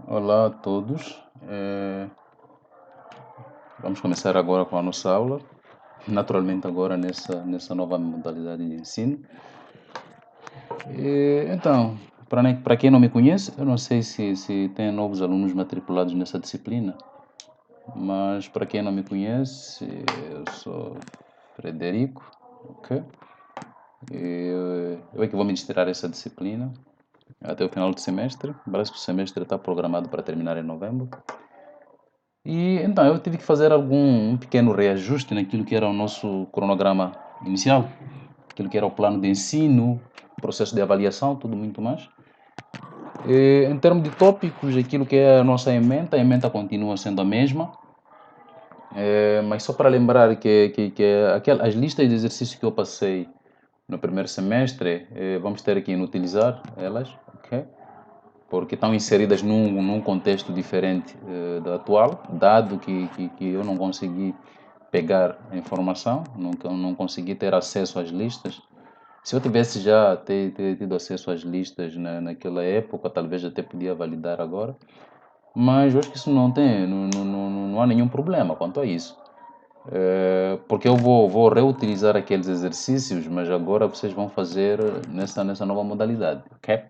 Olá a todos. Vamos começar agora com a nossa aula. Naturalmente agora nessa nova modalidade de ensino. Então, para quem não me conhece, eu não sei se tem novos alunos matriculados nessa disciplina, mas para quem não me conhece, eu sou Frederico, ok? Eu é que vou ministrar essa disciplina até o final do semestre. Parece que o semestre está programado para terminar em novembro. E então eu tive que fazer um pequeno reajuste naquilo que era o nosso cronograma inicial, aquilo que era o plano de ensino, processo de avaliação, tudo muito mais. Em termos de tópicos, aquilo que é a ementa continua sendo a mesma, mas só para lembrar que as listas de exercícios que eu passei no primeiro semestre, vamos ter que inutilizar elas, ok? Porque estão inseridas num contexto diferente do atual, dado que eu não consegui pegar a informação, não consegui ter acesso às listas. Se eu tivesse já tido acesso às listas naquela época, talvez até podia validar agora, mas eu acho que isso não há nenhum problema quanto a isso. Porque eu vou reutilizar aqueles exercícios, mas agora vocês vão fazer nessa nova modalidade, ok?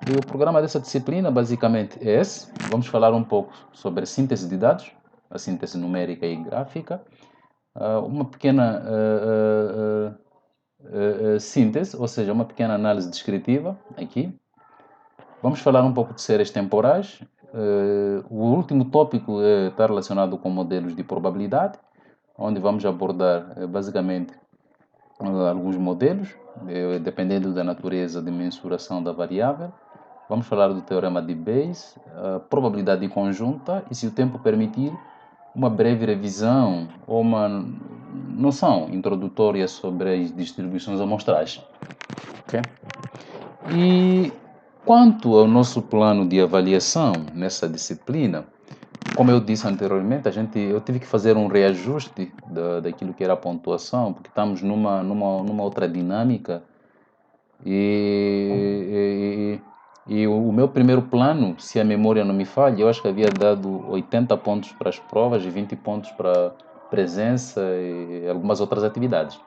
E o programa dessa disciplina basicamente é esse. Vamos falar um pouco sobre síntese de dados, a síntese numérica e gráfica, uma pequena síntese, ou seja, uma pequena análise descritiva aqui. Vamos falar um pouco de séries temporais. O último tópico está relacionado com modelos de probabilidade, onde vamos abordar basicamente alguns modelos, dependendo da natureza de mensuração da variável. Vamos falar do teorema de Bayes, a probabilidade conjunta e, se o tempo permitir, uma breve revisão ou uma noção introdutória sobre as distribuições amostrais. Okay? E quanto ao nosso plano de avaliação nessa disciplina, como eu disse anteriormente, eu tive que fazer um reajuste daquilo que era a pontuação, porque estamos numa outra dinâmica e, o meu primeiro plano, se a memória não me falha, eu acho que havia dado 80 pontos para as provas e 20 pontos para presença e algumas outras atividades.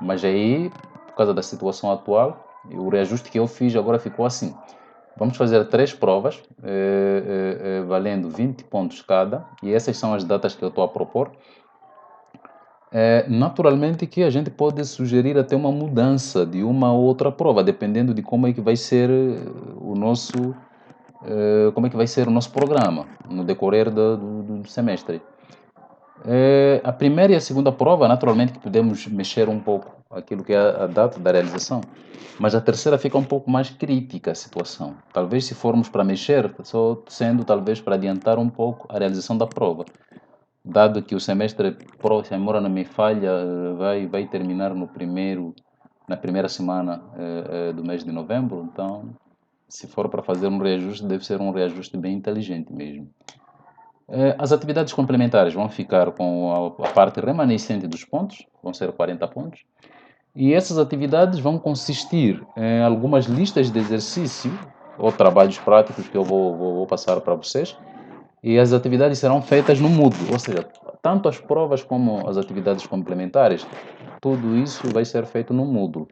Mas aí, por causa da situação atual, o reajuste que eu fiz agora ficou assim. Vamos fazer 3 provas, valendo 20 pontos cada, e essas são as datas que eu estou a propor. Naturalmente que a gente pode sugerir até uma mudança de uma ou outra prova, dependendo de como é que vai ser como é que vai ser o nosso programa no decorrer do semestre. A primeira e a segunda prova, naturalmente que podemos mexer um pouco aquilo que é a data da realização, mas a terceira fica um pouco mais crítica a situação. Talvez se formos para mexer, só sendo talvez para adiantar um pouco a realização da prova, dado que o semestre, se a memória não me falha, vai terminar na primeira semana do mês de novembro, então se for para fazer um reajuste, deve ser um reajuste bem inteligente mesmo. As atividades complementares vão ficar com a parte remanescente dos pontos, vão ser 40 pontos, e essas atividades vão consistir em algumas listas de exercício ou trabalhos práticos que eu vou passar para vocês, e as atividades serão feitas no Moodle, ou seja, tanto as provas como as atividades complementares, tudo isso vai ser feito no Moodle.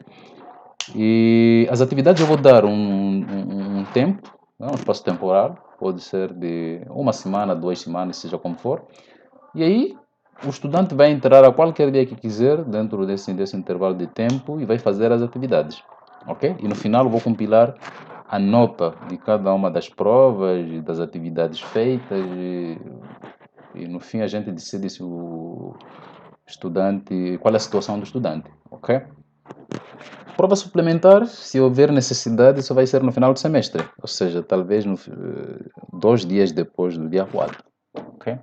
E as atividades eu vou dar um tempo, um espaço temporal, pode ser de uma semana, 2 semanas, seja como for. E aí o estudante vai entrar a qualquer dia que quiser dentro desse intervalo de tempo e vai fazer as atividades, ok? E no final eu vou compilar a nota de cada uma das provas e das atividades feitas e no fim a gente decide se o estudante, qual é a situação do estudante, ok? Prova suplementar, se houver necessidade, só vai ser no final do semestre, ou seja, talvez 2 dias depois do dia 4. Ok?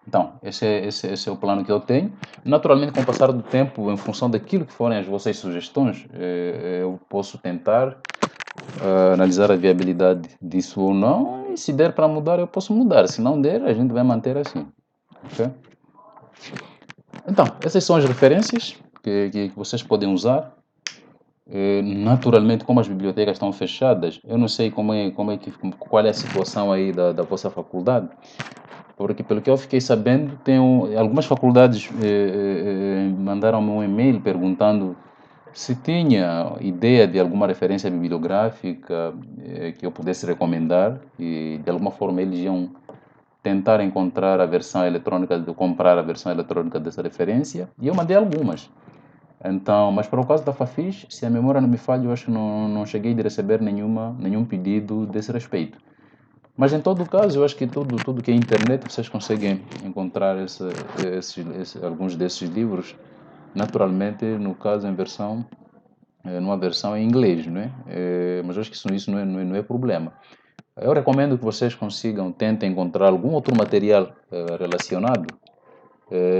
Então, esse é o plano que eu tenho. Naturalmente, com o passar do tempo, em função daquilo que forem as vossas sugestões, eu posso tentar analisar a viabilidade disso ou não, e se der para mudar, eu posso mudar. Se não der, a gente vai manter assim. Ok? Então, essas são as referências que vocês podem usar. Naturalmente, como as bibliotecas estão fechadas, eu não sei qual é a situação aí da vossa faculdade, porque pelo que eu fiquei sabendo, algumas faculdades mandaram-me um e-mail perguntando se tinha ideia de alguma referência bibliográfica que eu pudesse recomendar, e de alguma forma eles iam tentar encontrar a versão eletrônica, comprar a versão eletrônica dessa referência, e eu mandei algumas. Então, mas por causa da Fafis, se a memória não me falha, eu acho que não cheguei de receber nenhum pedido desse respeito. Mas em todo caso, eu acho que tudo que é internet, vocês conseguem encontrar alguns desses livros, naturalmente, no caso, numa versão em inglês, não é? Mas eu acho que isso não é problema. Eu recomendo que vocês tentem encontrar algum outro material relacionado.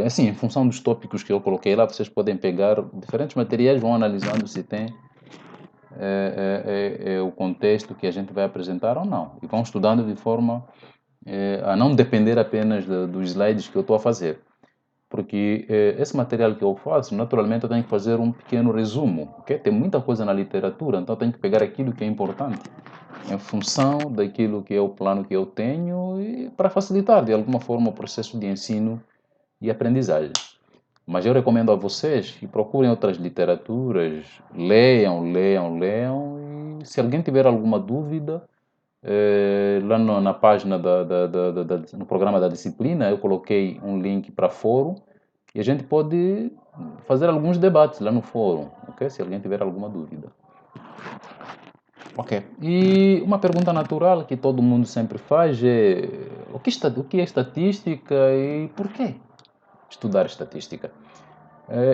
Assim, em função dos tópicos que eu coloquei lá, vocês podem pegar diferentes materiais, vão analisando se tem o contexto que a gente vai apresentar ou não. E vão estudando de forma a não depender apenas dos slides que eu estou a fazer. Porque esse material que eu faço, naturalmente eu tenho que fazer um pequeno resumo, ok? Tem muita coisa na literatura, então eu tenho que pegar aquilo que é importante em função daquilo que é o plano que eu tenho e para facilitar de alguma forma o processo de ensino e aprendizagem. Mas eu recomendo a vocês que procurem outras literaturas, leiam, e se alguém tiver alguma dúvida, lá na página no programa da disciplina, eu coloquei um link para fórum e a gente pode fazer alguns debates lá no fórum, ok? Se alguém tiver alguma dúvida. Ok. E uma pergunta natural que todo mundo sempre faz é o que é estatística e por que estudar estatística?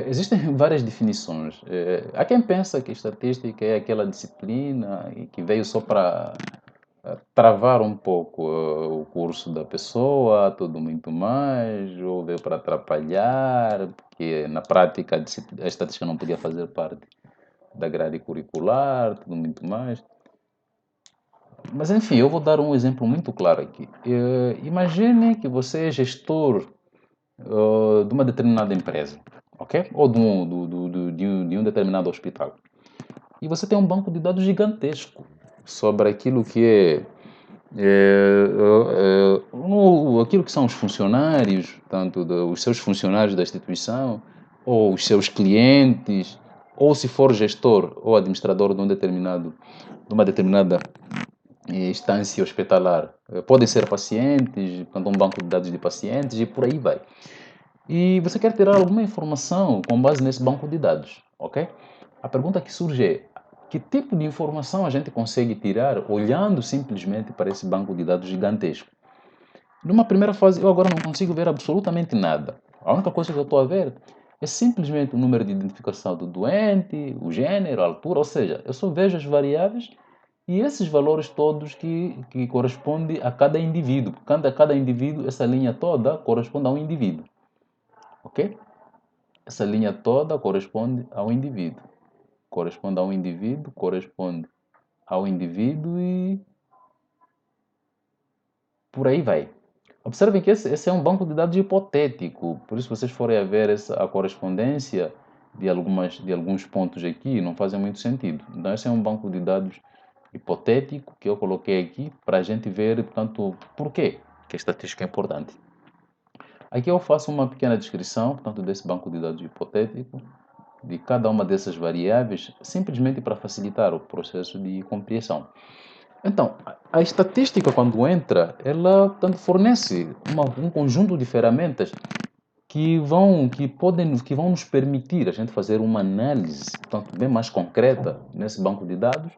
Existem várias definições. Há quem pensa que estatística é aquela disciplina e que veio só para travar um pouco o curso da pessoa, tudo muito mais, ou veio para atrapalhar, porque na prática a estatística não podia fazer parte da grade curricular, tudo muito mais. Mas enfim, eu vou dar um exemplo muito claro aqui. Imagine que você é gestor de uma determinada empresa, ok? Ou de um determinado hospital. E você tem um banco de dados gigantesco sobre aquilo que aquilo que são os funcionários, tanto os seus funcionários da instituição, ou os seus clientes, ou se for gestor ou administrador de uma determinada instância hospitalar. Podem ser pacientes, portanto, um banco de dados de pacientes e por aí vai. E você quer tirar alguma informação com base nesse banco de dados, ok? A pergunta que surge é: que tipo de informação a gente consegue tirar olhando simplesmente para esse banco de dados gigantesco? Numa primeira fase, eu agora não consigo ver absolutamente nada. A única coisa que eu estou a ver é simplesmente o número de identificação do doente, o gênero, a altura, ou seja, eu só vejo as variáveis e esses valores todos que correspondem a cada indivíduo. Cada indivíduo, essa linha toda corresponde a um indivíduo. Ok? Essa linha toda corresponde ao indivíduo. Corresponde a um indivíduo, corresponde ao indivíduo e por aí vai. Observem que esse é um banco de dados hipotético, por isso vocês forem a ver a correspondência de alguns pontos aqui, não fazem muito sentido. Então esse é um banco de dados hipotético que eu coloquei aqui para a gente ver, portanto, por quê que a estatística é importante. Aqui eu faço uma pequena descrição, portanto, desse banco de dados hipotético, de cada uma dessas variáveis, simplesmente para facilitar o processo de compreensão. Então, a estatística, quando entra, ela portanto, fornece um conjunto de ferramentas que vão nos permitir a gente fazer uma análise, portanto, bem mais concreta nesse banco de dados,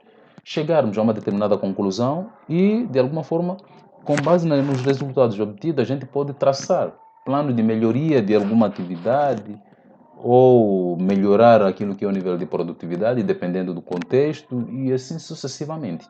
chegarmos a uma determinada conclusão e, de alguma forma, com base nos resultados obtidos, a gente pode traçar plano de melhoria de alguma atividade ou melhorar aquilo que é o nível de produtividade, dependendo do contexto, e assim sucessivamente.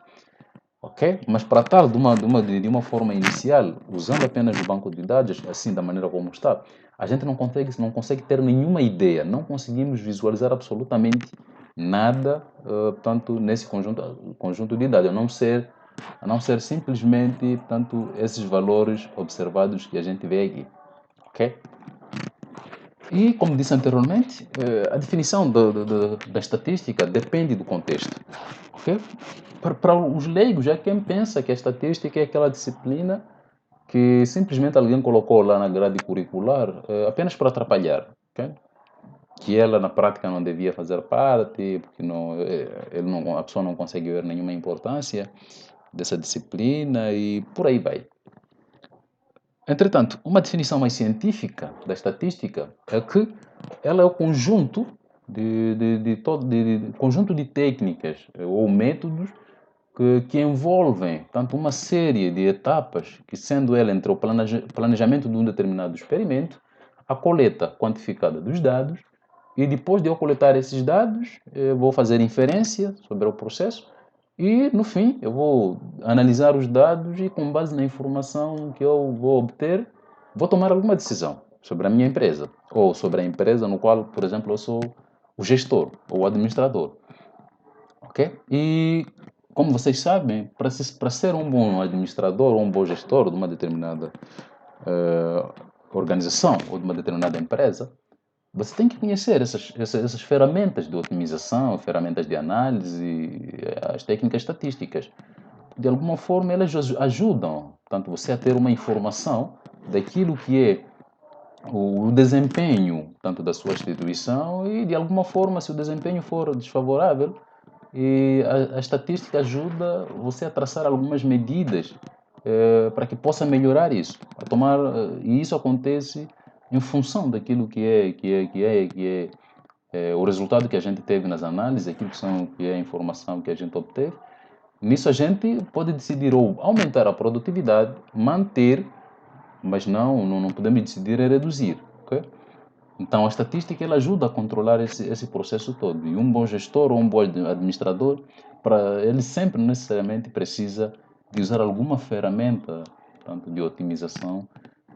Ok? Mas para tal, de uma forma inicial, usando apenas o banco de dados, assim da maneira como está, a gente não consegue ter nenhuma ideia, não conseguimos visualizar absolutamente nada, portanto, nesse conjunto de dados, a não ser simplesmente, portanto, esses valores observados que a gente vê aqui. Ok? E, como disse anteriormente, a definição da estatística depende do contexto. Ok? Para os leigos, é quem pensa que a estatística é aquela disciplina que simplesmente alguém colocou lá na grade curricular apenas para atrapalhar. Ok? Que ela na prática não devia fazer parte, porque não, a pessoa não consegue ver nenhuma importância dessa disciplina e por aí vai. Entretanto, uma definição mais científica da estatística é que ela é o conjunto conjunto de técnicas ou métodos que envolvem tanto uma série de etapas, que sendo ela entre o planejamento de um determinado experimento, a coleta quantificada dos dados, e depois de eu coletar esses dados, eu vou fazer inferência sobre o processo e, no fim, eu vou analisar os dados e, com base na informação que eu vou obter, vou tomar alguma decisão sobre a minha empresa ou sobre a empresa no qual, por exemplo, eu sou o gestor ou o administrador. Ok? E, como vocês sabem, para ser um bom administrador ou um bom gestor de uma determinada organização ou de uma determinada empresa, você tem que conhecer essas ferramentas de otimização, ferramentas de análise, as técnicas estatísticas. De alguma forma, elas ajudam tanto você a ter uma informação daquilo que é o desempenho tanto da sua instituição e, de alguma forma, se o desempenho for desfavorável, e a estatística ajuda você a traçar algumas medidas para que possa melhorar isso, a tomar, e isso acontece em função daquilo que é o resultado que a gente teve nas análises, aquilo que é a informação que a gente obteve. Nisso a gente pode decidir ou aumentar a produtividade, manter, mas não podemos decidir reduzir, ok? Então, a estatística ela ajuda a controlar esse processo todo. E um bom gestor ou um bom administrador, ele sempre necessariamente precisa de usar alguma ferramenta, tanto de otimização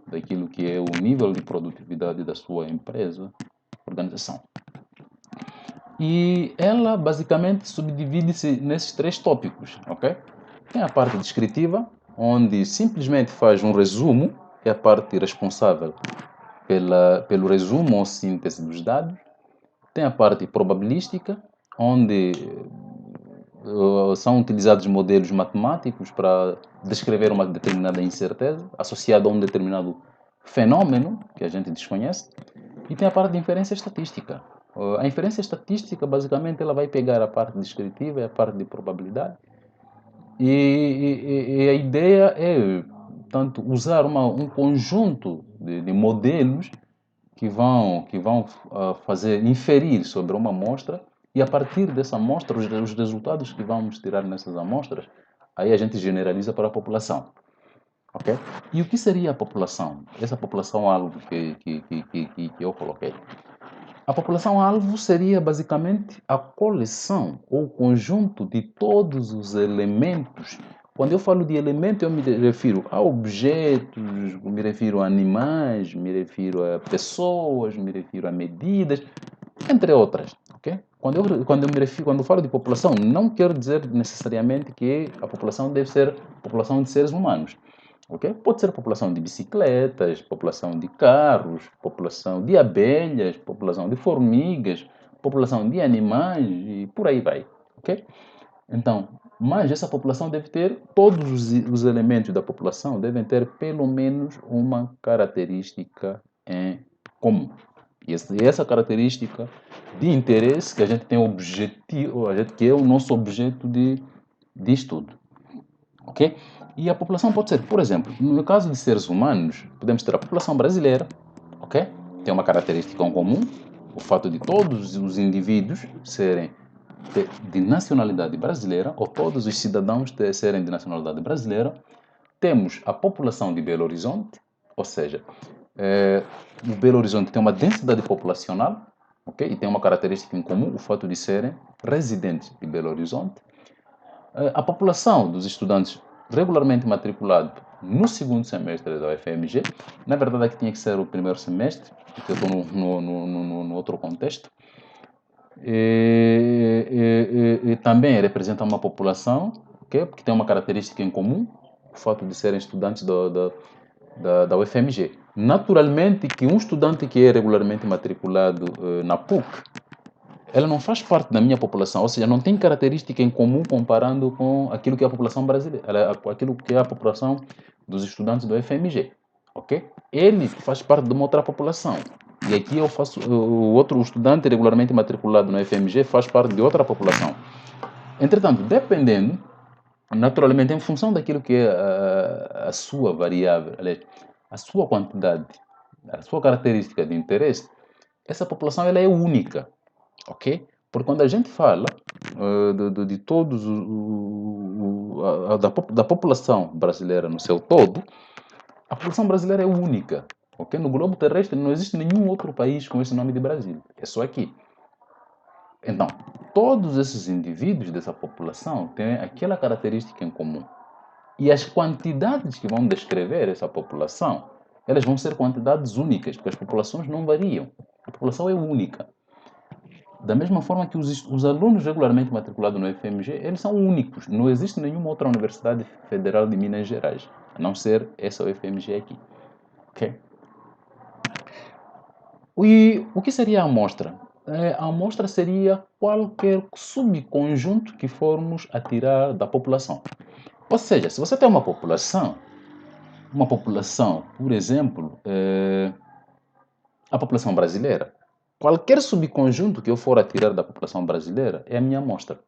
daquilo que é o nível de produtividade da sua empresa, organização. E ela basicamente subdivide-se nesses três tópicos, ok? Tem a parte descritiva, onde simplesmente faz um resumo, que é a parte responsável pelo resumo ou síntese dos dados. Tem a parte probabilística, onde são utilizados modelos matemáticos para descrever uma determinada incerteza associada a um determinado fenômeno que a gente desconhece. E tem a parte de inferência estatística. A inferência estatística, basicamente, ela vai pegar a parte descritiva e a parte de probabilidade. E a ideia é, tanto, usar um conjunto de modelos que vão fazer inferir sobre uma amostra e a partir dessa amostra, os resultados que vamos tirar nessas amostras, aí a gente generaliza para a população. Ok? E o que seria a população? Essa população-alvo que eu coloquei. A população-alvo seria basicamente a coleção ou conjunto de todos os elementos. Quando eu falo de elemento, eu me refiro a objetos, me refiro a animais, me refiro a pessoas, me refiro a medidas, entre outras. Ok? Quando eu falo de população, não quero dizer necessariamente que a população deve ser população de seres humanos. Ok? Pode ser população de bicicletas, população de carros, população de abelhas, população de formigas, população de animais e por aí vai. Ok? Então, mas essa população deve ter, todos os elementos da população devem ter pelo menos uma característica em comum. E essa característica de interesse que a gente tem objetivo, que é o nosso objeto de estudo. Ok? E a população pode ser, por exemplo, no caso de seres humanos, podemos ter a população brasileira, ok? Tem uma característica em comum, o fato de todos os indivíduos serem de nacionalidade brasileira, ou todos os cidadãos serem de nacionalidade brasileira. Temos a população de Belo Horizonte, ou seja, o Belo Horizonte tem uma densidade populacional, ok? E tem uma característica em comum, o fato de serem residentes de Belo Horizonte. A população dos estudantes regularmente matriculados no segundo semestre da UFMG, na verdade aqui tinha que ser o primeiro semestre, porque eu estou no outro contexto, e também representa uma população que tem uma característica em comum, o fato de serem estudantes da UFMG. Naturalmente que um estudante que é regularmente matriculado na PUC, ela não faz parte da minha população, ou seja, não tem característica em comum comparando com aquilo que é a população brasileira, aquilo que é a população dos estudantes do UFMG, ok? Ele faz parte de uma outra população. E aqui eu faço, o outro estudante regularmente matriculado no UFMG faz parte de outra população. Entretanto, dependendo, naturalmente, em função daquilo que é a sua variável, aliás, a sua quantidade, a sua característica de interesse, essa população ela é única, ok? Porque quando a gente fala de todos da população brasileira no seu todo, a população brasileira é única, ok? No globo terrestre não existe nenhum outro país com esse nome de Brasil, é só aqui. Então, todos esses indivíduos dessa população têm aquela característica em comum. E as quantidades que vão descrever essa população, elas vão ser quantidades únicas, porque as populações não variam. A população é única. Da mesma forma que os alunos regularmente matriculados no FMG, eles são únicos. Não existe nenhuma outra universidade federal de Minas Gerais, a não ser essa UFMG aqui. Ok? E o que seria a amostra? A amostra seria qualquer subconjunto que formos a tirar da população. Ou seja, se você tem uma população, por exemplo, a população brasileira, qualquer subconjunto que eu for a tirar da população brasileira é a minha amostra.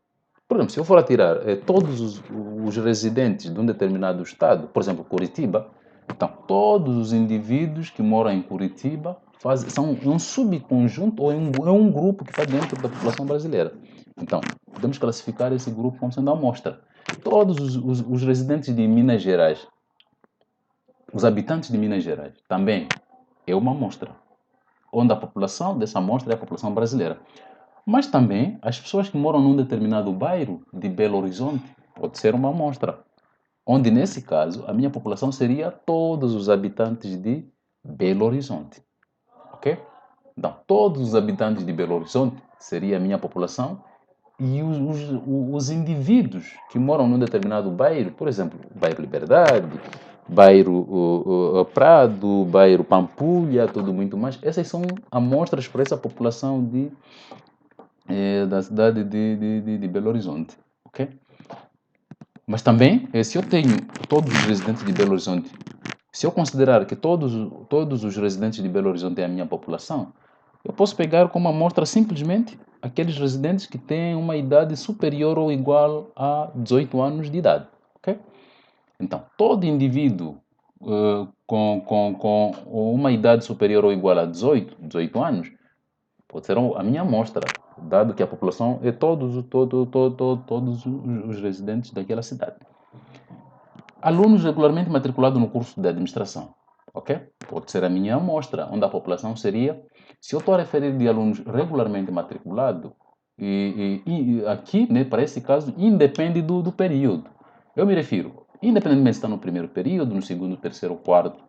Por exemplo, se eu for a tirar todos os residentes de um determinado estado, por exemplo, Curitiba, então todos os indivíduos que moram em Curitiba são um subconjunto ou é um grupo que está dentro da população brasileira. Então, podemos classificar esse grupo como sendo a amostra. Todos os residentes de Minas Gerais, os habitantes de Minas Gerais, também é uma amostra, onde a população dessa amostra é a população brasileira. Mas também as pessoas que moram num determinado bairro de Belo Horizonte pode ser uma amostra, onde nesse caso a minha população seria todos os habitantes de Belo Horizonte, ok? Então, todos os habitantes de Belo Horizonte seria a minha população e os indivíduos que moram num determinado bairro, por exemplo, bairro Liberdade, bairro Prado, bairro Pampulha, tudo muito mais, essas são amostras para essa população da cidade de Belo Horizonte, ok? Mas também, se eu tenho todos os residentes de Belo Horizonte, se eu considerar que todos os residentes de Belo Horizonte é a minha população, eu posso pegar como amostra simplesmente aqueles residentes que têm uma idade superior ou igual a 18 anos de idade, ok? Então, todo indivíduo com uma idade superior ou igual a 18 anos, pode ser a minha amostra, dado que a população é todos os residentes daquela cidade. Alunos regularmente matriculados no curso de administração, ok? Pode ser a minha amostra, onde a população seria, se eu estou a referir de alunos regularmente matriculados, e aqui, né, para esse caso, independe do período. Eu me refiro, independentemente se está no primeiro período, no segundo, terceiro, quarto,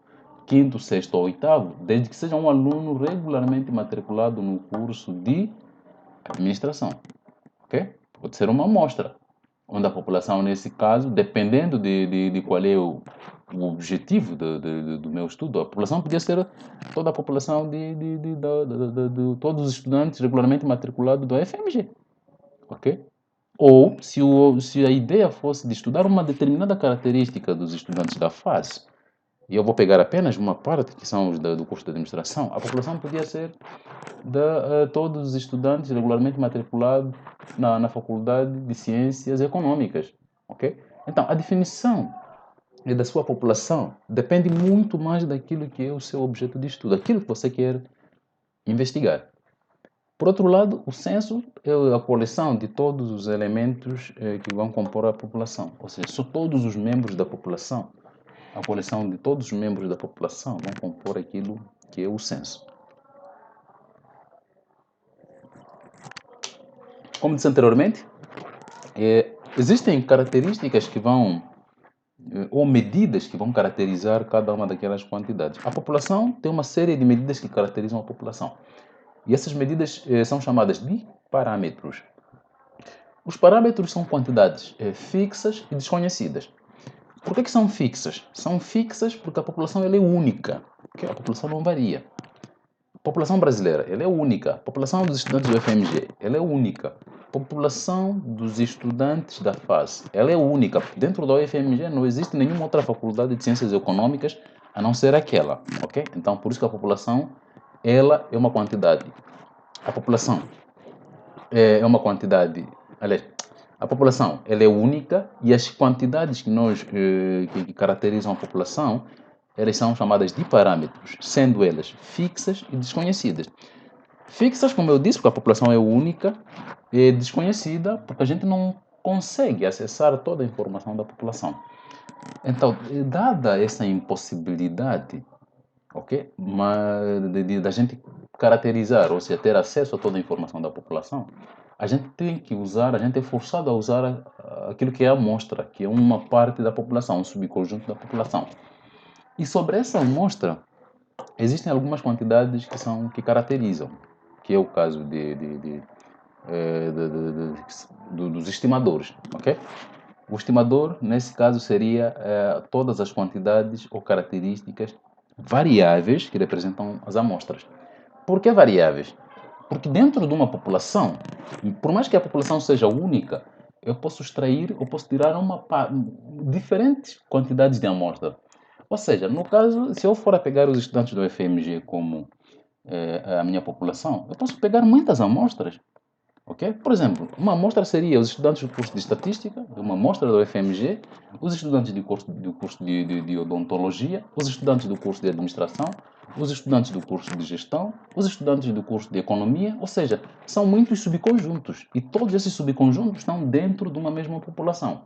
quinto, sexto ou oitavo, desde que seja um aluno regularmente matriculado no curso de administração, ok? Pode ser uma amostra, onde a população, nesse caso, dependendo de qual é o objetivo do meu estudo, a população podia ser toda a população de todos os estudantes regularmente matriculados do FMG, ok? Ou, se a ideia fosse de estudar uma determinada característica dos estudantes da FAS, e eu vou pegar apenas uma parte, que são os do curso de administração, a população podia ser de todos os estudantes regularmente matriculados na Faculdade de Ciências Econômicas, ok? Então, a definição da sua população depende muito mais daquilo que é o seu objeto de estudo, aquilo que você quer investigar. Por outro lado, o censo é a coleção de todos os elementos que vão compor a população, ou seja, são todos os membros da população, a coleção de todos os membros da população vão compor aquilo que é o censo. Como disse anteriormente, existem características que vão, ou medidas que vão caracterizar cada uma daquelas quantidades. A população tem uma série de medidas que caracterizam a população. E essas medidas são chamadas de parâmetros. Os parâmetros são quantidades fixas e desconhecidas. Por que são fixas? São fixas porque a população ela é única, okay? A população não varia. A população brasileira ela é única. A população dos estudantes do FMG ela é única. A população dos estudantes da FAS ela é única. Dentro da UFMG não existe nenhuma outra faculdade de ciências econômicas a não ser aquela, ok? Então, por isso que a população ela é uma quantidade. A população é uma quantidade, aliás, a população ela é única e as quantidades que caracterizam a população, elas são chamadas de parâmetros, sendo elas fixas e desconhecidas. Fixas, como eu disse, porque a população é única, e desconhecida porque a gente não consegue acessar toda a informação da população. Então, dada essa impossibilidade, ok, da gente caracterizar, ou seja, ter acesso a toda a informação da população, a gente tem que usar, a gente é forçado a usar aquilo que é a amostra, que é uma parte da população, um subconjunto da população. E sobre essa amostra, existem algumas quantidades que caracterizam, que é o caso dos estimadores, ok? O estimador, nesse caso, seria todas as quantidades ou características variáveis que representam as amostras. Por que variáveis? Porque dentro de uma população, por mais que a população seja única, eu posso extrair, eu posso tirar diferentes quantidades de amostra. Ou seja, no caso, se eu for a pegar os estudantes do FMG como a minha população, eu posso pegar muitas amostras. Ok? Por exemplo, uma amostra seria os estudantes do curso de Estatística, uma amostra do FMG, os estudantes do curso de Odontologia, os estudantes do curso de Administração, os estudantes do curso de Gestão, os estudantes do curso de Economia, ou seja, são muitos subconjuntos e todos esses subconjuntos estão dentro de uma mesma população,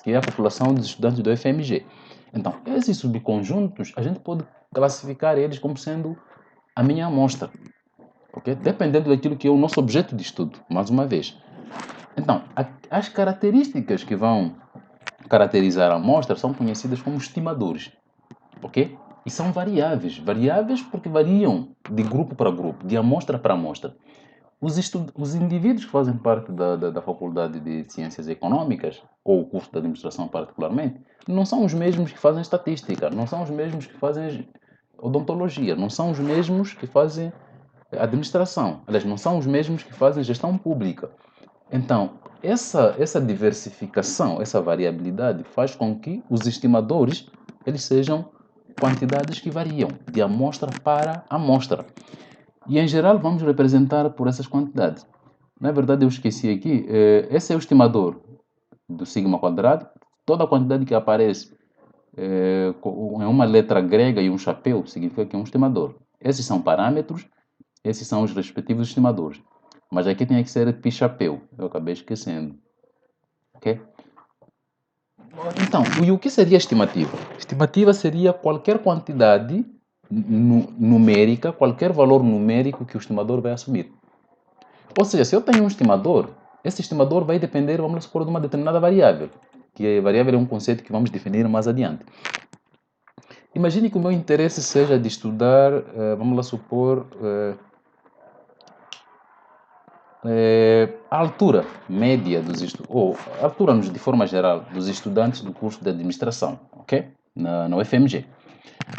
que é a população dos estudantes do FMG. Então, esses subconjuntos, a gente pode classificar eles como sendo a minha amostra. Okay? Dependendo daquilo que é o nosso objeto de estudo, mais uma vez. Então, as características que vão caracterizar a amostra são conhecidas como estimadores, ok? E são variáveis, variáveis porque variam de grupo para grupo, de amostra para amostra. Os indivíduos que fazem parte da Faculdade de Ciências Econômicas, ou o curso de Administração particularmente, não são os mesmos que fazem estatística, não são os mesmos que fazem odontologia, não são os mesmos que fazem administração. Aliás, não são os mesmos que fazem gestão pública. Então, essa diversificação, essa variabilidade faz com que os estimadores eles sejam quantidades que variam de amostra para amostra. E, em geral, vamos representar por essas quantidades. Na verdade, eu esqueci aqui, esse é o estimador do sigma quadrado. Toda a quantidade que aparece em uma letra grega e um chapéu significa que é um estimador. Esses são parâmetros. Esses são os respectivos estimadores. Mas aqui tem que ser pi-chapéu. Eu acabei esquecendo. Ok? Então, e o que seria estimativa? Estimativa seria qualquer quantidade numérica, qualquer valor numérico que o estimador vai assumir. Ou seja, se eu tenho um estimador, esse estimador vai depender, vamos supor, de uma determinada variável. Que a variável é um conceito que vamos definir mais adiante. Imagine que o meu interesse seja de estudar, vamos lá supor, a altura média ou a altura de forma geral dos estudantes do curso de administração, ok? Na UFMG.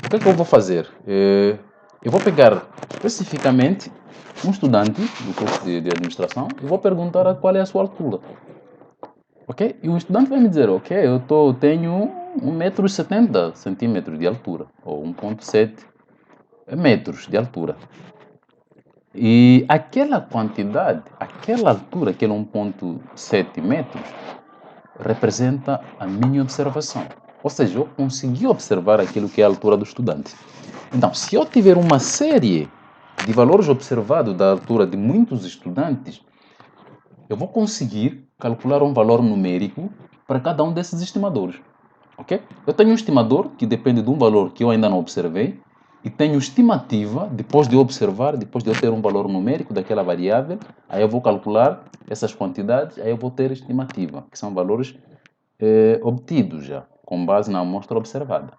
O que é que eu vou fazer? Eu vou pegar especificamente um estudante do curso de administração e vou perguntar qual é a sua altura, ok? E o estudante vai me dizer, ok, tenho 1,70 m de altura, ou 1,7 metros de altura. E aquela quantidade, aquela altura, aquele 1,7 metros, representa a minha observação. Ou seja, eu consegui observar aquilo que é a altura do estudante. Então, se eu tiver uma série de valores observados da altura de muitos estudantes, eu vou conseguir calcular um valor numérico para cada um desses estimadores. Ok? Eu tenho um estimador que depende de um valor que eu ainda não observei e tenho estimativa, depois de eu observar, depois de eu ter um valor numérico daquela variável, aí eu vou calcular essas quantidades, aí eu vou ter estimativa, que são valores obtidos já, com base na amostra observada.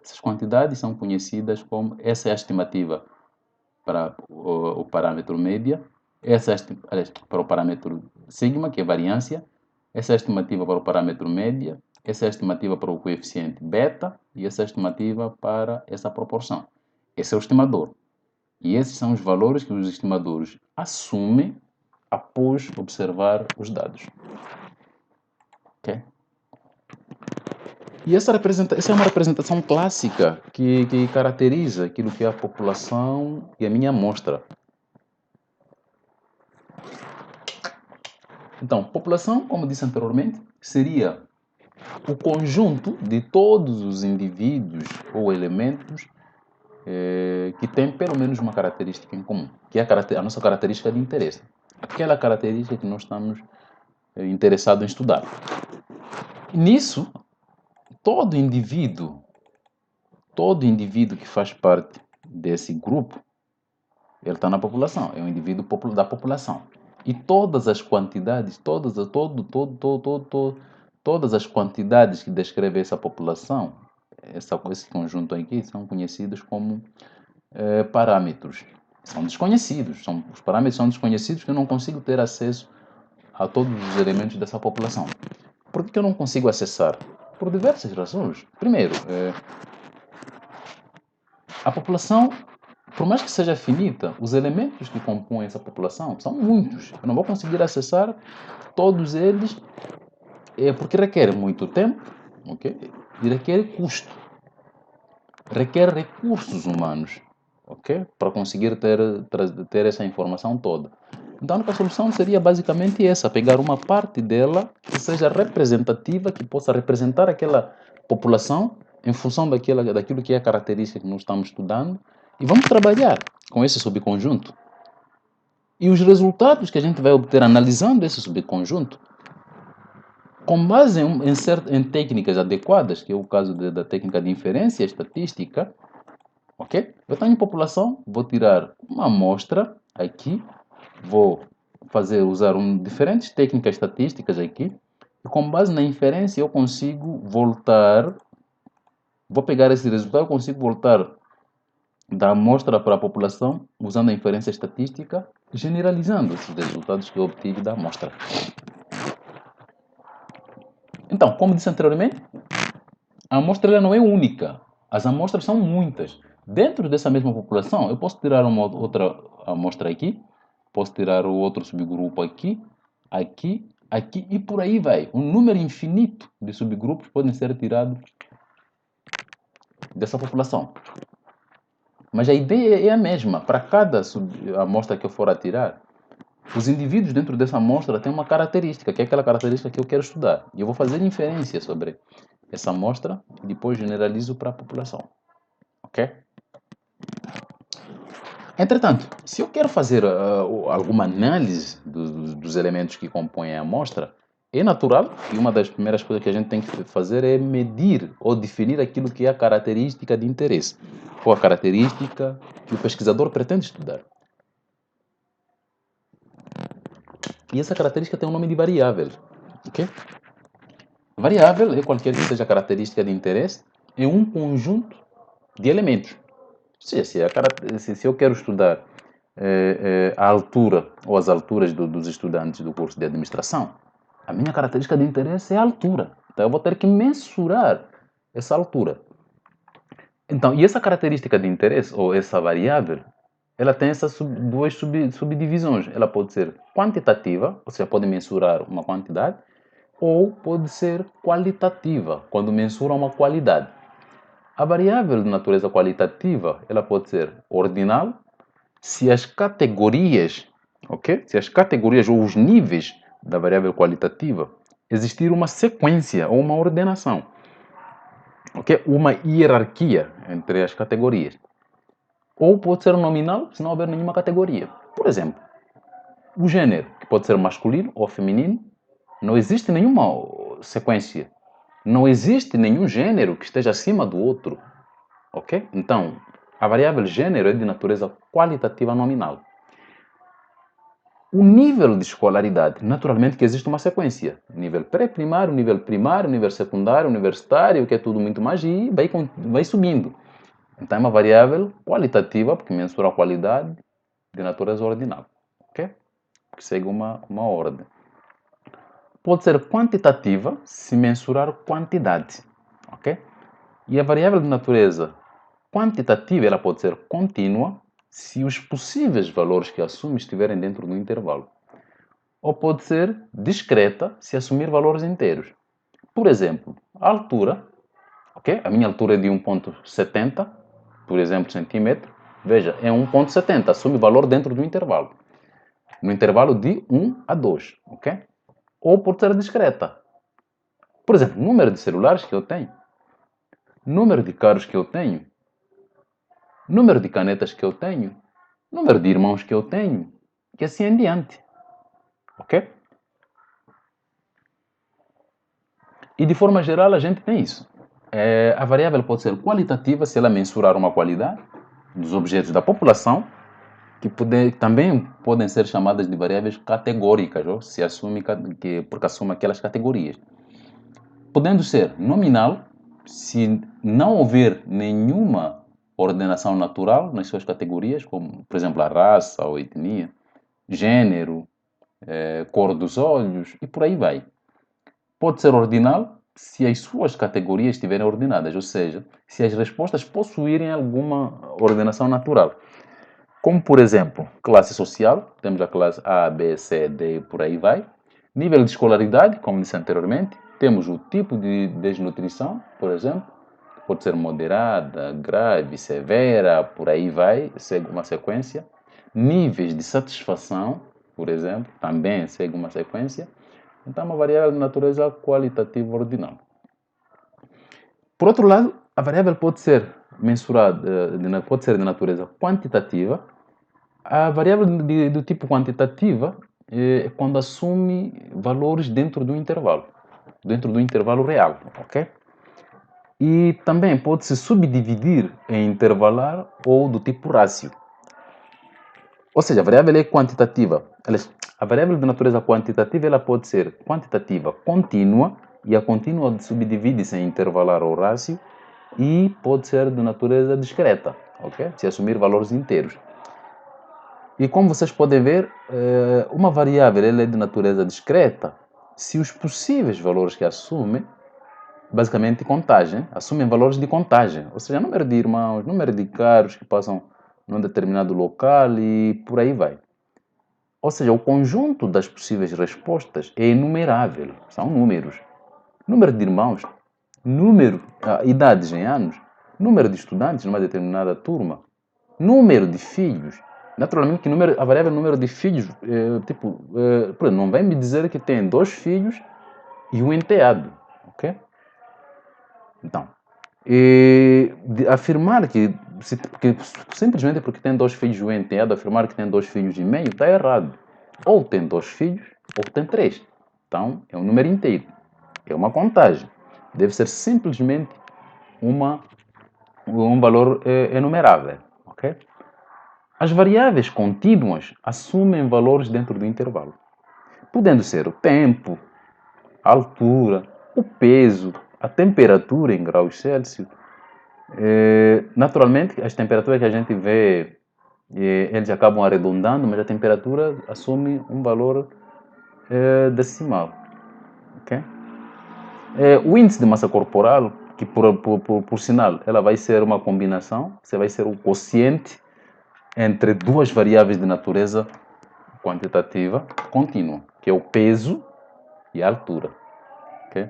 Essas quantidades são conhecidas como, essa é a estimativa para o parâmetro média, aliás, para o parâmetro sigma, que é variância, essa é a estimativa para o parâmetro média, Essa é a estimativa para o coeficiente beta e essa é a estimativa para essa proporção. Esse é o estimador. E esses são os valores que os estimadores assumem após observar os dados. Ok? E essa é uma representação clássica que caracteriza aquilo que é a população e a minha amostra. Então, população, como disse anteriormente, seria o conjunto de todos os indivíduos ou elementos que têm pelo menos uma característica em comum, que é a nossa característica de interesse. Aquela característica que nós estamos interessados em estudar. Nisso, todo indivíduo que faz parte desse grupo, ele está na população, é um indivíduo da população. E todas as quantidades, todas as quantidades que descrevem essa população, esse conjunto aqui, são conhecidos como parâmetros. São desconhecidos. Os parâmetros são desconhecidos que eu não consigo ter acesso a todos os elementos dessa população. Por que eu não consigo acessar? Por diversas razões. Primeiro, a população, por mais que seja finita, os elementos que compõem essa população são muitos. Eu não vou conseguir acessar todos eles porque requer muito tempo, ok? E requer custo. Requer recursos humanos, ok? Para conseguir ter essa informação toda. Então, a única solução seria basicamente essa: pegar uma parte dela que seja representativa, que possa representar aquela população em função daquilo que é a característica que nós estamos estudando, e vamos trabalhar com esse subconjunto. E os resultados que a gente vai obter analisando esse subconjunto, com base em técnicas adequadas, que é o caso da técnica de inferência estatística, ok? Eu tenho população, vou tirar uma amostra aqui, vou usar diferentes técnicas estatísticas aqui, e com base na inferência eu consigo voltar, vou pegar esse resultado, eu consigo voltar da amostra para a população, usando a inferência estatística, generalizando esses resultados que eu obtive da amostra. Então, como disse anteriormente, a amostra ela não é única. As amostras são muitas. Dentro dessa mesma população, eu posso tirar uma outra amostra aqui, posso tirar o outro subgrupo aqui, aqui, aqui e por aí vai. Um número infinito de subgrupos podem ser tirados dessa população. Mas a ideia é a mesma. Para cada amostra que eu for a tirar, os indivíduos dentro dessa amostra têm uma característica, que é aquela característica que eu quero estudar. E eu vou fazer inferência sobre essa amostra e depois generalizo para a população. Ok? Entretanto, se eu quero fazer alguma análise dos elementos que compõem a amostra, é natural e uma das primeiras coisas que a gente tem que fazer é medir ou definir aquilo que é a característica de interesse, ou a característica que o pesquisador pretende estudar. E essa característica tem um nome de variável. Ok? Variável é qualquer que seja a característica de interesse em um conjunto de elementos. Se eu quero estudar a altura ou as alturas dos estudantes do curso de administração, a minha característica de interesse é a altura. Então eu vou ter que mensurar essa altura. Então, e essa característica de interesse, ou essa variável, ela tem essas duas subdivisões. Ela pode ser quantitativa, ou seja, pode mensurar uma quantidade, ou pode ser qualitativa, quando mensura uma qualidade. A variável de natureza qualitativa, ela pode ser ordinal, se as categorias, ok? Se as categorias ou os níveis da variável qualitativa existir uma sequência ou uma ordenação, ok? Uma hierarquia entre as categorias. Ou pode ser nominal, se não houver nenhuma categoria. Por exemplo, o gênero, que pode ser masculino ou feminino, não existe nenhuma sequência. Não existe nenhum gênero que esteja acima do outro, ok? Então, a variável gênero é de natureza qualitativa nominal. O nível de escolaridade, naturalmente que existe uma sequência. Nível pré-primário, nível secundário, universitário, que é tudo muito mais, e vai subindo. Então é uma variável qualitativa, porque mensura a qualidade de natureza ordinal. Ok? Que segue uma ordem. pode ser quantitativa se mensurar quantidade, ok? E a variável de natureza quantitativa ela pode ser contínua se os possíveis valores que assume estiverem dentro do intervalo. Ou pode ser discreta se assumir valores inteiros. Por exemplo, a altura, ok? A minha altura é de 1,70, por exemplo, centímetro. Veja, é 1,70, assume valor dentro do intervalo. No intervalo de 1 a 2, ok? Ou pode ser discreta. Por exemplo, número de celulares que eu tenho, número de carros que eu tenho, número de canetas que eu tenho, número de irmãos que eu tenho, e assim em diante. Ok? E de forma geral a gente tem isso. A variável pode ser qualitativa se ela mensurar uma qualidade dos objetos da população, que também podem ser chamadas de variáveis categóricas, ou se assume porque assume aquelas categorias. Podendo ser nominal, se não houver nenhuma ordenação natural nas suas categorias, como, por exemplo, a raça ou etnia, gênero, cor dos olhos e por aí vai. Pode ser ordinal se as suas categorias estiverem ordenadas, ou seja, se as respostas possuírem alguma ordenação natural. Como, por exemplo, classe social, temos a classe A, B, C, D e por aí vai. Nível de escolaridade, como disse anteriormente, temos o tipo de desnutrição, por exemplo, pode ser moderada, grave, severa, por aí vai, segue uma sequência. Níveis de satisfação, por exemplo, também segue uma sequência. Então, é uma variável de natureza qualitativa ordinal. Por outro lado, a variável pode ser mensurada, pode ser de natureza quantitativa. A variável do tipo quantitativa é quando assume valores dentro do intervalo real, ok? E também pode se subdividir em intervalar ou do tipo rácio. Ou seja, a variável é quantitativa. A variável de natureza quantitativa ela pode ser quantitativa contínua, e a contínua subdivide-se em intervalar ou rácio, e pode ser de natureza discreta, ok? Se assumir valores inteiros. E como vocês podem ver, uma variável ela é de natureza discreta se os possíveis valores que assume, basicamente contagem, assumem valores de contagem, ou seja, número de irmãos, número de carros que passam num determinado local e por aí vai. Ou seja, o conjunto das possíveis respostas é enumerável, são números. Número de irmãos, idades em anos, número de estudantes numa determinada turma, número de filhos. Naturalmente que a variável número de filhos, por exemplo, não vai me dizer que tem 2 filhos e um enteado, ok? Então, afirmar que simplesmente porque tem 2 filhos e um enteado, afirmar que tem 2 filhos e meio está errado. Ou tem 2 filhos ou tem 3. Então, é um número inteiro. É uma contagem. Deve ser simplesmente um valor enumerável, ok? As variáveis contínuas assumem valores dentro do intervalo, podendo ser o tempo, a altura, o peso, a temperatura em graus Celsius. Naturalmente, as temperaturas que a gente vê, eles acabam arredondando, mas a temperatura assume um valor decimal. Okay? O índice de massa corporal, que por sinal, ela vai ser uma combinação, você vai ser o quociente entre duas variáveis de natureza quantitativa contínua, que é o peso e a altura. Okay?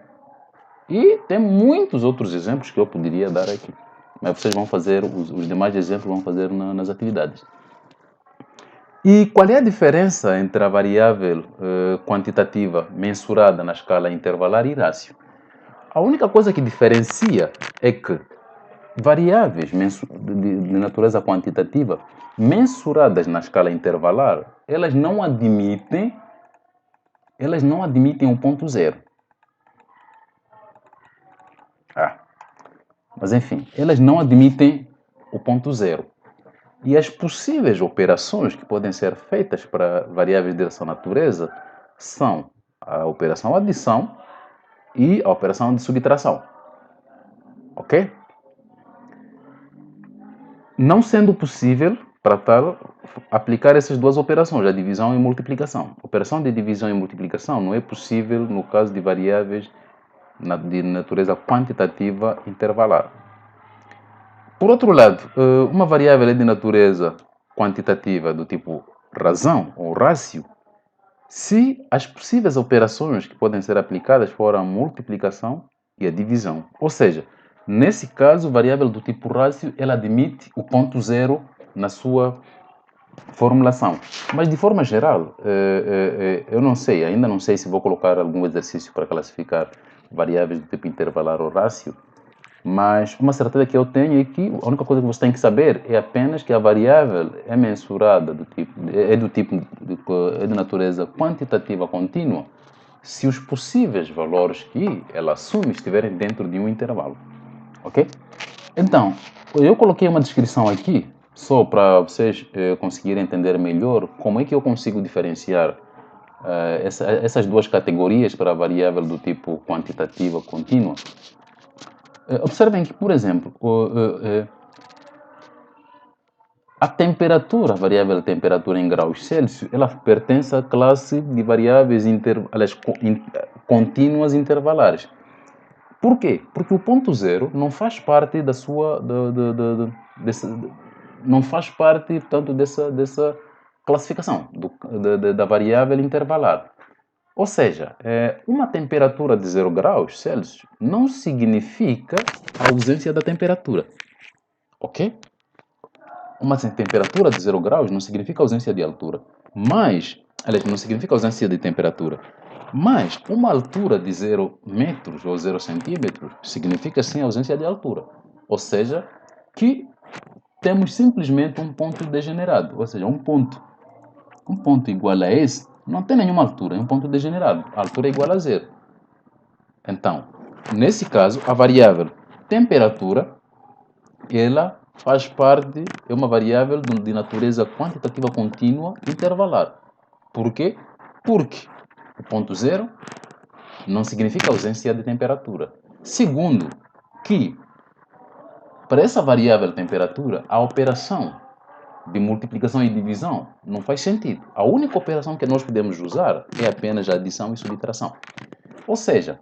E tem muitos outros exemplos que eu poderia dar aqui, mas vocês vão fazer, os demais exemplos vão fazer nas atividades. E qual é a diferença entre a variável quantitativa mensurada na escala intervalar e rácio? A única coisa que diferencia é que variáveis de natureza quantitativa mensuradas na escala intervalar, elas não admitem um ponto zero. Mas enfim, elas não admitem o ponto zero. E as possíveis operações que podem ser feitas para variáveis dessa natureza são a operação adição e a operação de subtração. Ok? Não sendo possível para tal, aplicar essas duas operações, a divisão e multiplicação. Operação de divisão e multiplicação não é possível no caso de variáveis de natureza quantitativa intervalar. Por outro lado, uma variável é de natureza quantitativa do tipo razão ou rácio, se as possíveis operações que podem ser aplicadas forem a multiplicação e a divisão. Ou seja, nesse caso, variável do tipo rácio, ela admite o ponto zero na sua formulação. Mas de forma geral, eu não sei, ainda não sei se vou colocar algum exercício para classificar variáveis do tipo intervalar ou rácio, mas uma certeza que eu tenho é que a única coisa que você tem que saber é apenas que a variável é mensurada é de natureza quantitativa contínua se os possíveis valores que ela assume estiverem dentro de um intervalo, ok? Então, eu coloquei uma descrição aqui só para vocês conseguirem entender melhor como é que eu consigo diferenciar essas duas categorias para a variável do tipo quantitativa contínua. Observem que, por exemplo, a temperatura, a variável temperatura em graus Celsius, ela pertence à classe de variáveis contínuas intervalares. Por quê? Porque o ponto zero não faz parte da sua, não faz parte, portanto, dessa classificação da variável intervalar. Ou seja, uma temperatura de 0 graus Celsius não significa a ausência da temperatura, ok? Uma temperatura de 0 graus não significa ausência de altura, mas, aliás, não significa ausência de temperatura. Mas uma altura de 0 metros ou 0 centímetros significa sim ausência de altura. Ou seja, que temos simplesmente um ponto degenerado. Ou seja, um ponto igual a esse não tem nenhuma altura, é um ponto degenerado. A altura é igual a zero. Então, nesse caso, a variável temperatura, ela faz parte, é uma variável de natureza quantitativa contínua intervalar. Por quê? Porque o ponto zero não significa ausência de temperatura. Segundo, que para essa variável temperatura, a operação de multiplicação e divisão não faz sentido. A única operação que nós podemos usar é apenas a adição e subtração. Ou seja,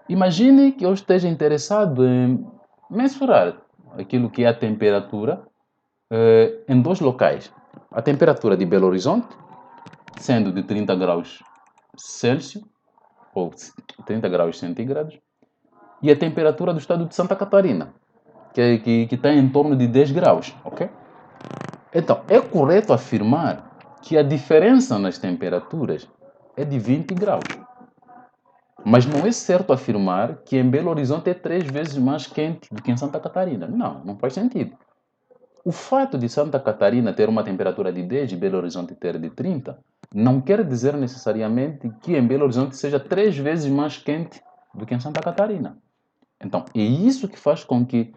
imagine que eu esteja interessado em mensurar aquilo que é a temperatura em dois locais. A temperatura de Belo Horizonte, sendo de 30 graus Celsius, ou 30 graus centígrados, e a temperatura do estado de Santa Catarina, que está em torno de 10 graus, ok? Então, é correto afirmar que a diferença nas temperaturas é de 20 graus. Mas não é certo afirmar que em Belo Horizonte é 3 vezes mais quente do que em Santa Catarina. Não, não faz sentido. O fato de Santa Catarina ter uma temperatura de 10 e Belo Horizonte ter de 30 não quer dizer necessariamente que em Belo Horizonte seja 3 vezes mais quente do que em Santa Catarina. Então, é isso que faz com que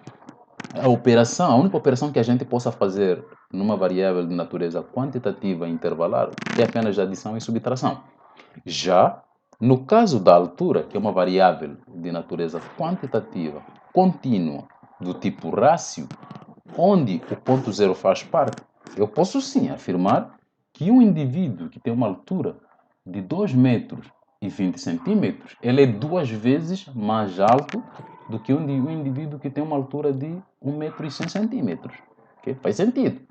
a única operação que a gente possa fazer numa variável de natureza quantitativa intervalar é apenas adição e subtração. Já no caso da altura, que é uma variável de natureza quantitativa contínua do tipo rácio, onde o ponto zero faz parte, eu posso sim afirmar que um indivíduo que tem uma altura de 2 metros e 20 centímetros, ele é 2 vezes mais alto do que um indivíduo que tem uma altura de 1 metro e 100 centímetros. Okay? Faz sentido.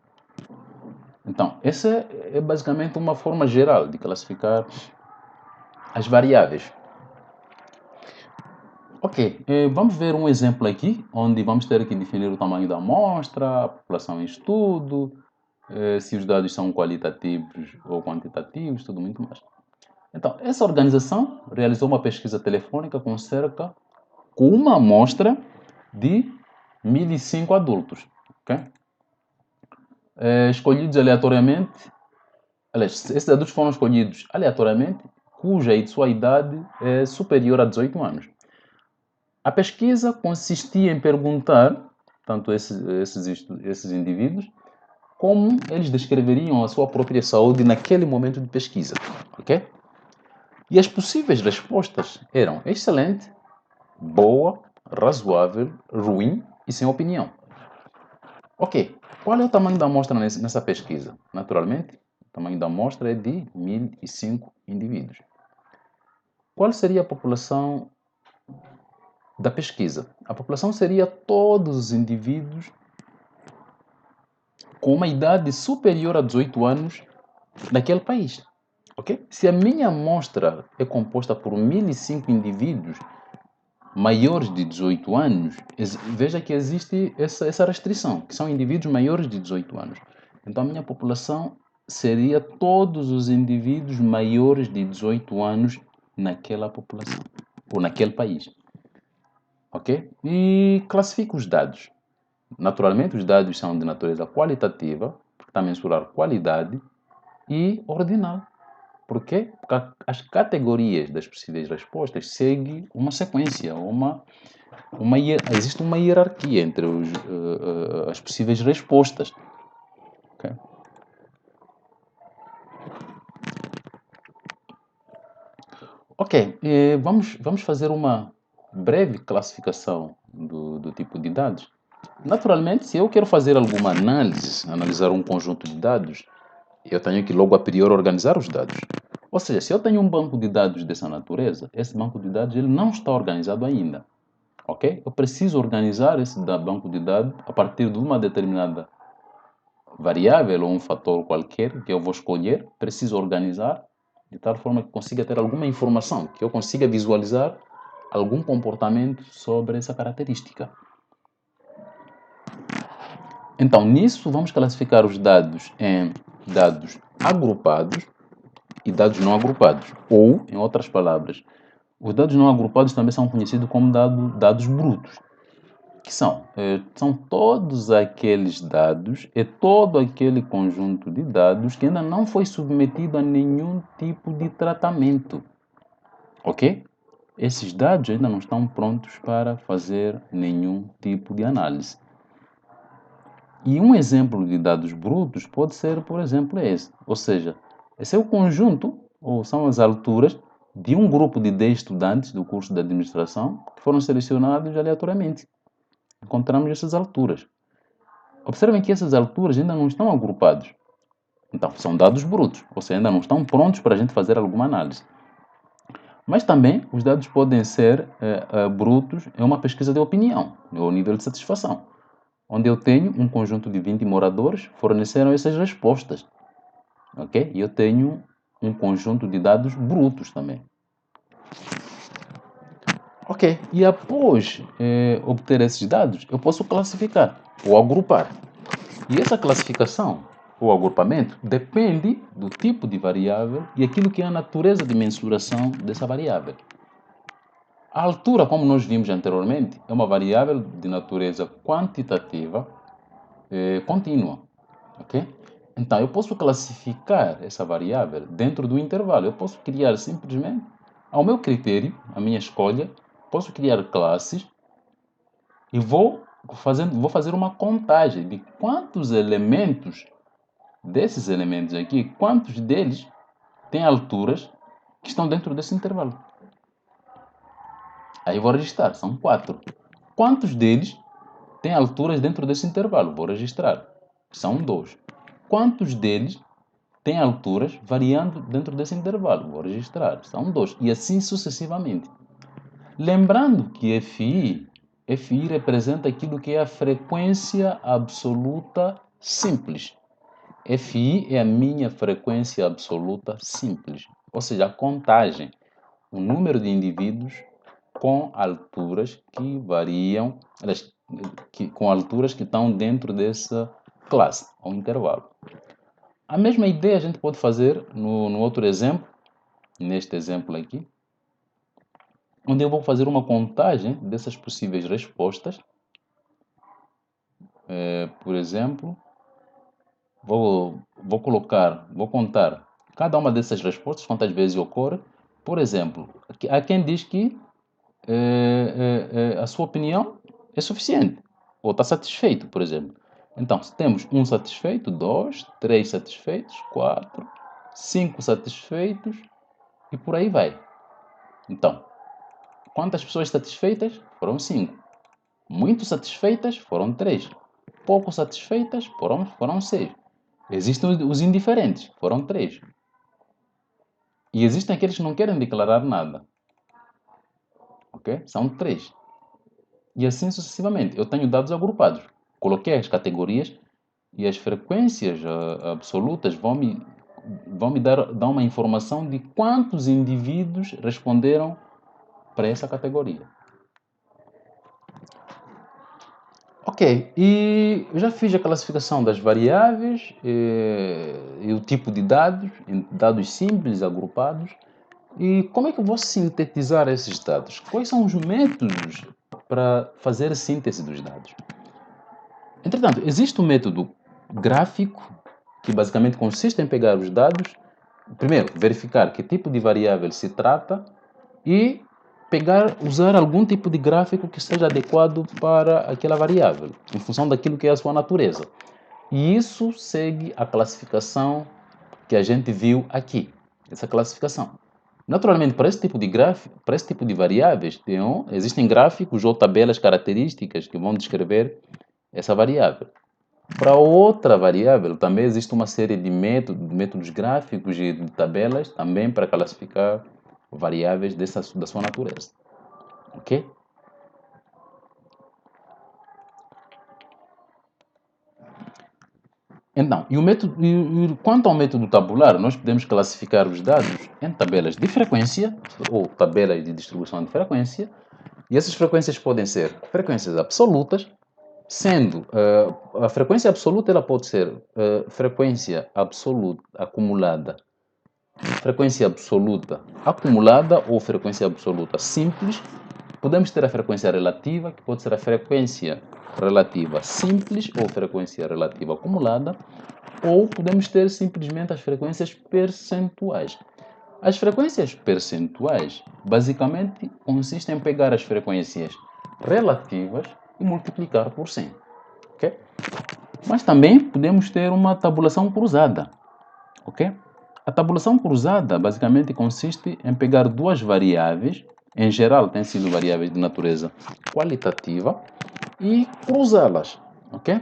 Então, essa é basicamente uma forma geral de classificar as variáveis. Ok, vamos ver um exemplo aqui, onde vamos ter que definir o tamanho da amostra, a população em estudo, se os dados são qualitativos ou quantitativos, tudo muito mais. Então, essa organização realizou uma pesquisa telefônica com uma amostra de 1.005 adultos, okay? Escolhidos aleatoriamente, aliás, esses adultos foram escolhidos aleatoriamente, cuja sua idade é superior a 18 anos. A pesquisa consistia em perguntar, tanto esses indivíduos, como eles descreveriam a sua própria saúde naquele momento de pesquisa, ok? E as possíveis respostas eram excelente, boa, razoável, ruim e sem opinião. Ok, qual é o tamanho da amostra nessa pesquisa? Naturalmente, o tamanho da amostra é de 1005 indivíduos. Qual seria a população da pesquisa? A população seria todos os indivíduos com uma idade superior a 18 anos naquele país. Ok? Se a minha amostra é composta por 1005 indivíduos maiores de 18 anos, veja que existe essa restrição, que são indivíduos maiores de 18 anos. Então a minha população seria todos os indivíduos maiores de 18 anos naquela população, ou naquele país. Ok? E classifico os dados. Naturalmente, os dados são de natureza qualitativa, porque está a mensurar qualidade, e ordinal. Por quê? Porque as categorias das possíveis respostas seguem uma sequência, existe uma hierarquia entre as possíveis respostas. Ok? Ok, vamos fazer uma breve classificação do tipo de dados. Naturalmente, se eu quero fazer alguma análise, analisar um conjunto de dados, eu tenho que logo a priori organizar os dados. Ou seja, se eu tenho um banco de dados dessa natureza, esse banco de dados ele não está organizado ainda. Ok? Eu preciso organizar esse banco de dados a partir de uma determinada variável ou um fator qualquer que eu vou escolher. Preciso organizar de tal forma que consiga ter alguma informação, que eu consiga visualizar algum comportamento sobre essa característica. Então, nisso, vamos classificar os dados em dados agrupados e dados não agrupados. Ou, em outras palavras, os dados não agrupados também são conhecidos como dados brutos, que são todos aqueles dados e todo aquele conjunto de dados que ainda não foi submetido a nenhum tipo de tratamento. Ok? Esses dados ainda não estão prontos para fazer nenhum tipo de análise. E um exemplo de dados brutos pode ser, por exemplo, esse. Ou seja, esse é o conjunto, ou são as alturas, de um grupo de 10 estudantes do curso de administração que foram selecionados aleatoriamente. Encontramos essas alturas. Observem que essas alturas ainda não estão agrupados. Então, são dados brutos, ou seja, ainda não estão prontos para a gente fazer alguma análise. Mas também os dados podem ser brutos em uma pesquisa de opinião, ou nível de satisfação, onde eu tenho um conjunto de 20 moradores que forneceram essas respostas. Ok? E eu tenho um conjunto de dados brutos também. Ok, e após obter esses dados, eu posso classificar ou agrupar. E essa classificação ou agrupamento depende do tipo de variável e aquilo que é a natureza de mensuração dessa variável. A altura, como nós vimos anteriormente, é uma variável de natureza quantitativa contínua. Ok? Então, eu posso classificar essa variável dentro do intervalo. Eu posso criar simplesmente, ao meu critério, a minha escolha, posso criar classes e vou fazer uma contagem de quantos elementos, desses elementos aqui, quantos deles têm alturas que estão dentro desse intervalo. Aí vou registrar, são 4. Quantos deles têm alturas dentro desse intervalo? Vou registrar, são 2. Quantos deles têm alturas variando dentro desse intervalo? Vou registrar, são 2. E assim sucessivamente. Lembrando que FI representa aquilo que é a frequência absoluta simples. FI é a minha frequência absoluta simples, ou seja, a contagem, o número de indivíduos com alturas que variam, com alturas que estão dentro dessa classe, ou intervalo. A mesma ideia a gente pode fazer no outro exemplo, neste exemplo aqui, onde eu vou fazer uma contagem dessas possíveis respostas. Por exemplo, vou contar cada uma dessas respostas, quantas vezes ocorre. Por exemplo, há quem diz que a sua opinião é suficiente, ou está satisfeito, por exemplo. Então, se temos um satisfeito, 2, 3 satisfeitos, 4, 5 satisfeitos e por aí vai. Então, quantas pessoas satisfeitas? Foram 5. Muito satisfeitas? Foram 3. pouco satisfeitas, foram 6. Existem os indiferentes, foram 3. E existem aqueles que não querem declarar nada, ok? São 3. E assim sucessivamente. Eu tenho dados agrupados. Coloquei as categorias e as frequências absolutas vão me dar uma informação de quantos indivíduos responderam para essa categoria. Ok, e eu já fiz a classificação das variáveis e o tipo de dados, em dados simples agrupados. E como é que eu vou sintetizar esses dados? Quais são os métodos para fazer a síntese dos dados? Entretanto, existe um método gráfico que basicamente consiste em pegar os dados, primeiro, verificar que tipo de variável se trata e usar algum tipo de gráfico que seja adequado para aquela variável, em função daquilo que é a sua natureza. E isso segue a classificação que a gente viu aqui, essa classificação. Naturalmente, para esse tipo de gráfico, para esse tipo de variáveis, existem gráficos ou tabelas características que vão descrever essa variável. Para outra variável, também existe uma série de métodos gráficos e de tabelas também para classificar variáveis da sua natureza. Ok? Então, quanto ao método tabular, nós podemos classificar os dados em tabelas de frequência ou tabelas de distribuição de frequência, e essas frequências podem ser frequências absolutas, sendo a frequência absoluta ela pode ser frequência absoluta acumulada, frequência absoluta acumulada ou frequência absoluta simples. Podemos ter a frequência relativa, que pode ser a frequência relativa simples ou frequência relativa acumulada, ou podemos ter simplesmente as frequências percentuais. As frequências percentuais basicamente consistem em pegar as frequências relativas e multiplicar por 100. Okay? Mas também podemos ter uma tabulação cruzada. Okay? A tabulação cruzada basicamente consiste em pegar duas variáveis, em geral têm sido variáveis de natureza qualitativa, e cruzá-las. Okay?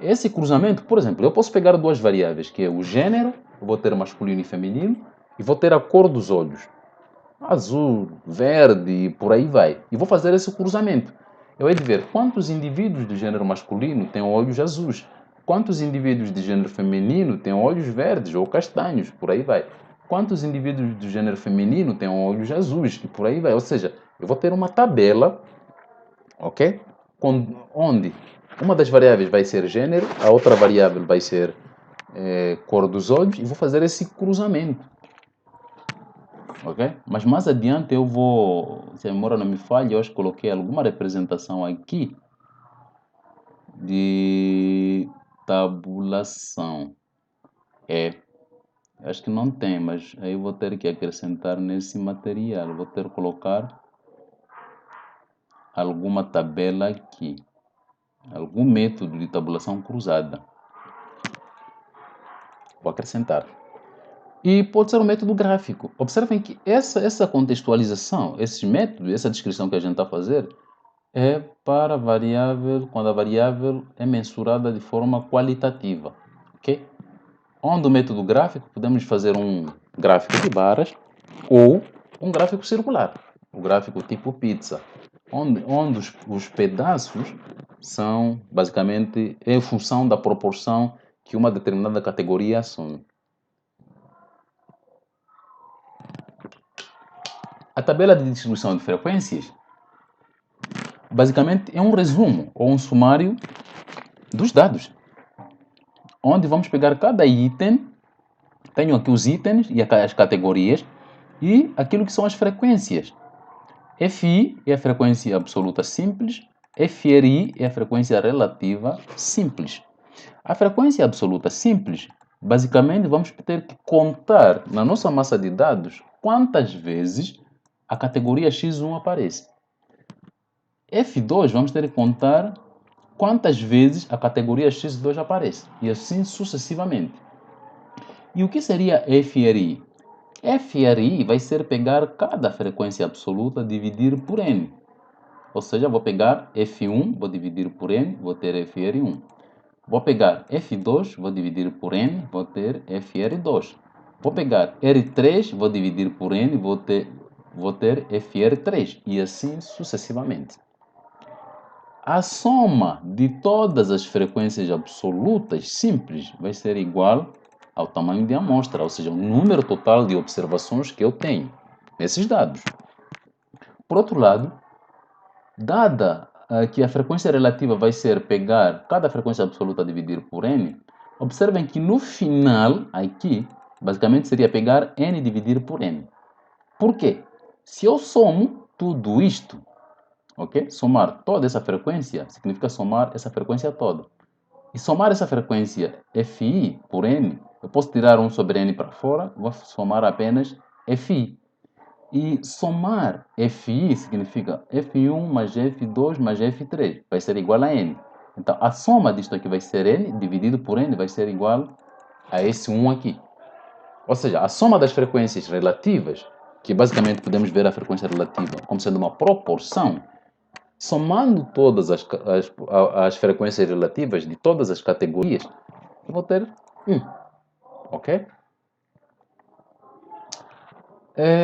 Esse cruzamento, por exemplo, eu posso pegar duas variáveis, que é o gênero, eu vou ter masculino e feminino, e vou ter a cor dos olhos, azul, verde e por aí vai. E vou fazer esse cruzamento. Eu hei de ver quantos indivíduos de gênero masculino têm olhos azuis, quantos indivíduos de gênero feminino têm olhos verdes ou castanhos, por aí vai. Quantos indivíduos de gênero feminino têm olhos azuis e por aí vai. Ou seja, eu vou ter uma tabela, ok? Onde uma das variáveis vai ser gênero, a outra variável vai ser cor dos olhos e vou fazer esse cruzamento. Ok? Mas mais adiante eu vou, se a memória não me falha, eu acho que coloquei alguma representação aqui de tabulação. Acho que não tem, mas aí eu vou ter que acrescentar nesse material. Vou ter que colocar alguma tabela aqui, algum método de tabulação cruzada. Vou acrescentar. E pode ser um método gráfico. Observem que essa contextualização, esse método, essa descrição que a gente está a fazer, é para a variável, quando a variável é mensurada de forma qualitativa. Ok? Onde o método gráfico, podemos fazer um gráfico de barras ou um gráfico circular, o gráfico tipo pizza, onde os pedaços são basicamente em função da proporção que uma determinada categoria assume. A tabela de distribuição de frequências basicamente é um resumo ou um sumário dos dados, onde vamos pegar cada item, tenho aqui os itens e as categorias e aquilo que são as frequências. Fi é a frequência absoluta simples, FRI é a frequência relativa simples. A frequência absoluta simples, basicamente vamos ter que contar na nossa massa de dados quantas vezes a categoria X1 aparece. F2 vamos ter que contar quantas vezes a categoria X2 aparece, e assim sucessivamente. E o que seria FRI? FRI vai ser pegar cada frequência absoluta, dividir por N. Ou seja, vou pegar F1, vou dividir por N, vou ter FR1. Vou pegar F2, vou dividir por N, vou ter FR2. Vou pegar R3, vou dividir por N, vou ter FR3. E assim sucessivamente. A soma de todas as frequências absolutas simples vai ser igual ao tamanho de amostra, ou seja, o número total de observações que eu tenho nesses dados. Por outro lado, dada que a frequência relativa vai ser pegar cada frequência absoluta dividir por n, observem que no final, aqui, basicamente seria pegar n dividir por n. Por quê? Se eu somo tudo isto, ok? Somar toda essa frequência significa somar essa frequência toda. E somar essa frequência Fi por n, eu posso tirar 1 sobre n para fora, vou somar apenas Fi. E somar Fi significa F1 mais F2 mais F3, vai ser igual a n. Então, a soma disto aqui vai ser n, dividido por n, vai ser igual a esse 1 aqui. Ou seja, a soma das frequências relativas, que basicamente podemos ver a frequência relativa como sendo uma proporção, somando todas as frequências relativas de todas as categorias, eu vou ter 1. Ok?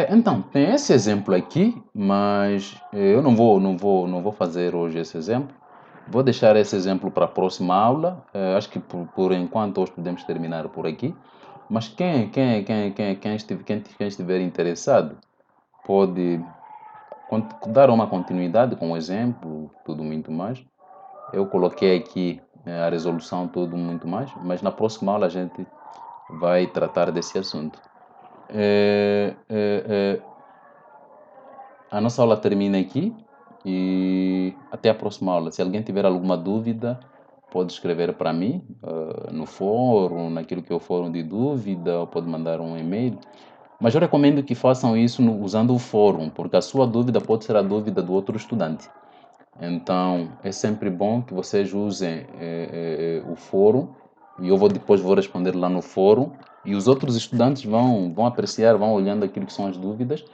Então, tem esse exemplo aqui, mas eu não vou fazer hoje esse exemplo. Vou deixar esse exemplo para a próxima aula. Acho que por enquanto hoje podemos terminar por aqui. Mas quem estiver interessado pode dar uma continuidade com o exemplo, tudo muito mais. Eu coloquei aqui a resolução, tudo muito mais, mas na próxima aula a gente vai tratar desse assunto. A nossa aula termina aqui e até a próxima aula. Se alguém tiver alguma dúvida, pode escrever para mim no fórum, naquilo que é o fórum de dúvida, ou pode mandar um e-mail. Mas eu recomendo que façam isso usando o fórum, porque a sua dúvida pode ser a dúvida do outro estudante. Então, é sempre bom que vocês usem o fórum e eu depois vou responder lá no fórum e os outros estudantes vão apreciar, vão olhando aquilo que são as dúvidas.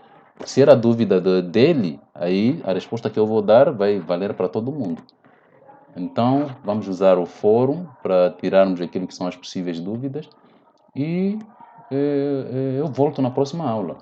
Se era a dúvida dele, aí a resposta que eu vou dar vai valer para todo mundo. Então, vamos usar o fórum para tirarmos aquilo que são as possíveis dúvidas e eu volto na próxima aula.